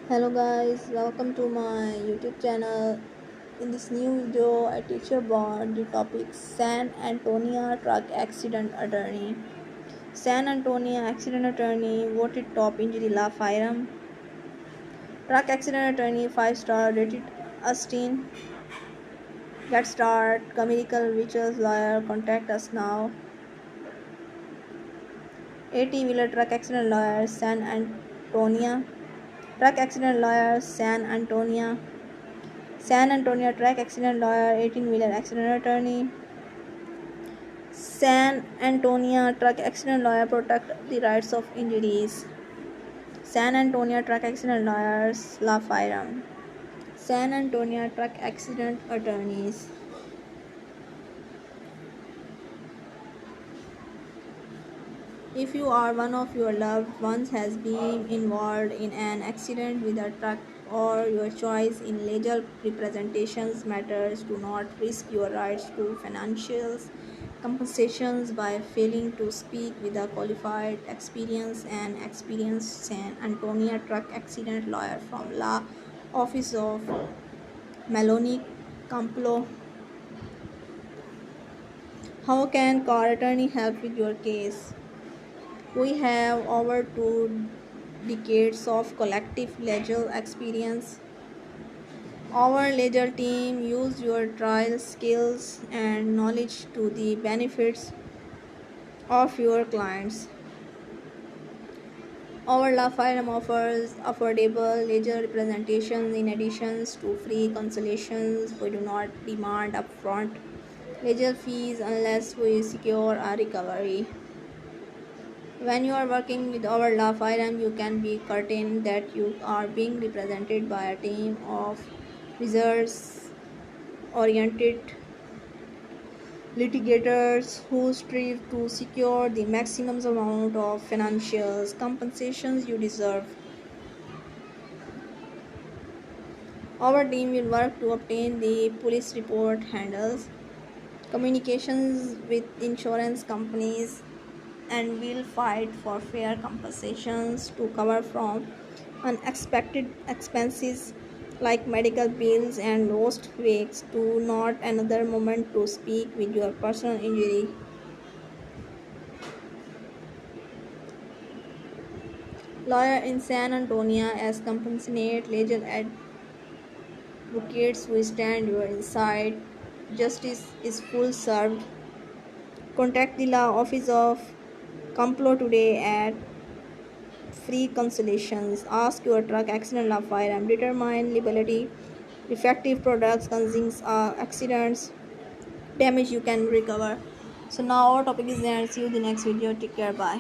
Hello guys, welcome to my YouTube channel. In this new video, I teach you about the topic San Antonio truck accident attorney. San Antonio accident attorney voted top injury law firm. Truck accident attorney 5-star rated Austin. Get start. Chemical Witches lawyer contact us now. 80-wheeler truck accident lawyer San Antonio. Truck accident lawyer San Antonio. San Antonio truck accident lawyer, 18-wheeler accident attorney. San Antonio truck accident lawyer protect the rights of injuries. San Antonio truck accident lawyers law firm. San Antonio truck accident attorneys. If you or one of your loved ones has been involved in an accident with a truck or your choice in legal representations matters, do not risk your rights to financial compensations by failing to speak with a qualified, experienced San Antonio truck accident lawyer from Law Office of Maloney Camplo. How can car attorney help with your case? We have over 2 decades of collective legal experience. Our legal team use your trial skills and knowledge to the benefits of your clients. Our law firm offers affordable legal representation in addition to free consultations. We do not demand upfront legal fees unless we secure a recovery. When you are working with our law firm, you can be certain that you are being represented by a team of results-oriented litigators who strive to secure the maximum amount of financial compensations you deserve. Our team will work to obtain the police report, handles communications with insurance companies, and will fight for fair compensations to cover from unexpected expenses like medical bills and lost weeks to not another moment to speak with your personal injury. Lawyer in San Antonio as compassionate legal advocates who stand your inside. Justice is full served. Contact the law office of Camplo today at free consultations. Ask your truck accident law firm. Determine liability. Defective products, consumes accidents, damage you can recover. So now our topic is there. See you in the next video. Take care. Bye.